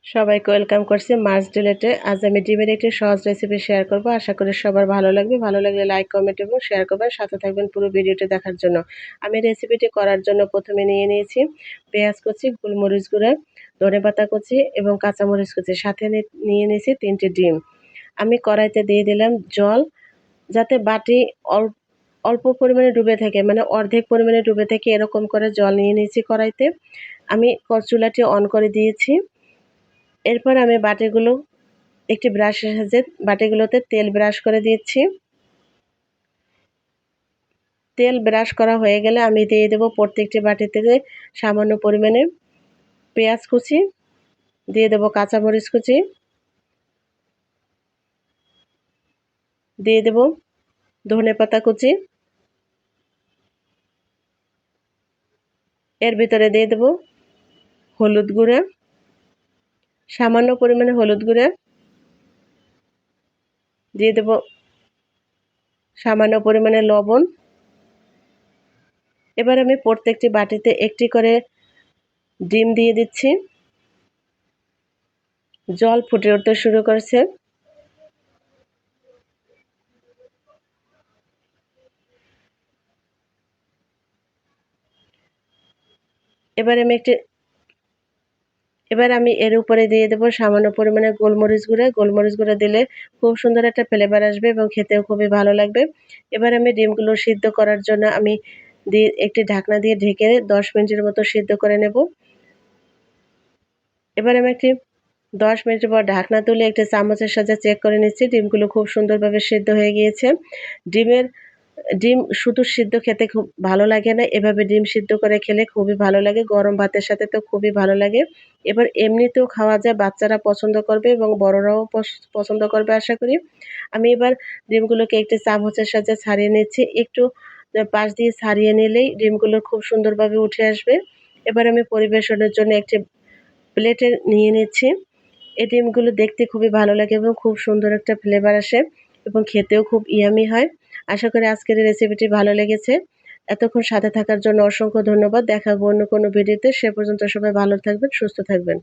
সবাইকে ওয়েলকাম করছি মার্চ ডিলেটে। আজ আমি ডিমের একটি সহজ রেসিপি শেয়ার করব। আশা করি সবার ভালো লাগবে। ভালো লাগলে লাইক, কমেন্ট এবং শেয়ার করবেন। সাথে থাকবেন পুরো ভিডিওটি দেখার জন্য। আমি রেসিপিটি করার জন্য প্রথমে নিয়ে নিয়েছি পেঁয়াজ কুচি, গোলমরিচ গুঁড়া, ধনেপাতা কুচি এবং কাঁচামরিচ কুচি। সাথে নিয়ে নিয়েছি 3টি ডিম। আমি কড়াইতে দিয়ে দিলাম জল, যাতে বাটি অল্প পরিমাণে ডুবে থাকে, মানে অর্ধেক পরিমাণে ডুবে থাকে, এরকম করে জল নিয়ে নিয়েছি কড়াইতে। আমি চুলাটি অন করে দিয়েছি। এরপর আমি বাটিগুলো একটি ব্রাশের সাহায্যে বাটিগুলোতে তেল ব্রাশ করে দিচ্ছি। তেল ব্রাশ করা হয়ে গেলে আমি দিয়ে দেব প্রত্যেকটি বাটিতে সামান্য পরিমাণে পেঁয়াজ কুচি, দিয়ে দেব কাঁচামরিচ কুচি, দিয়ে দেব ধনেপাতা কুচি, এর ভিতরে দিয়ে দেব হলুদ গুঁড়া, সামান্য পরিমাণে হলুদ গুঁড়া, দিয়ে দেব সামান্য পরিমাণে লবণ। এবার আমি প্রত্যেকটি বাটিতে একটি করে ডিম দিয়ে দিচ্ছি। জল ফুটে উঠতে শুরু করেছে। এবার আমি এর উপরে দিয়ে দেব সামান্য পরিমাণে গোলমরিচ গুঁড়া। গোলমরিচ গুঁড়া দিলে খুব সুন্দর একটা ফ্লেভার আসবে এবং খেতেও খুবই ভালো লাগবে। এবার আমি ডিমগুলো সিদ্ধ করার জন্য আমি একটি ঢাকনা দিয়ে ঢেকে 10 মিনিটের মতো সিদ্ধ করে নেব। এবার আমি 10 মিনিট পর ঢাকনা তুলে একটি চামচের সাহায্যে চেক করে নিচ্ছি ডিমগুলো খুব সুন্দরভাবে সিদ্ধ হয়ে গিয়েছে। ডিম শুধু সিদ্ধ খেতে খুব ভালো লাগে না, এভাবে ডিম সিদ্ধ করে খেলে খুবই ভালো লাগে। গরম ভাতের সাথে তো খুবই ভালো লাগে। এবার এমনিতেও খাওয়া যায়, বাচ্চারা পছন্দ করবে এবং বড়রাও পছন্দ করবে আশা করি। আমি এবার ডিমগুলোকে একটি চামচের সাহায্যে ছাড়িয়ে নিচ্ছি। একটু পাশ দিয়ে ছাড়িয়ে নিলেই ডিমগুলো খুব সুন্দরভাবে উঠে আসবে। এবার আমি পরিবেশনের জন্য একটি প্লেটে নিয়ে নিচ্ছি। এই ডিমগুলো দেখতে খুবই ভালো লাগে এবং খুব সুন্দর একটা ফ্লেভার আসে এবং খেতেও খুব ইয়ামি হয়। আশা করি আজকের এই রেসিপিটি ভালো লেগেছে। এতক্ষণ সাথে থাকার জন্য অসংখ্য ধন্যবাদ। দেখা হবে অন্য কোনো ভিডিওতে। সে পর্যন্ত সবাই ভালো থাকবেন, সুস্থ থাকবেন।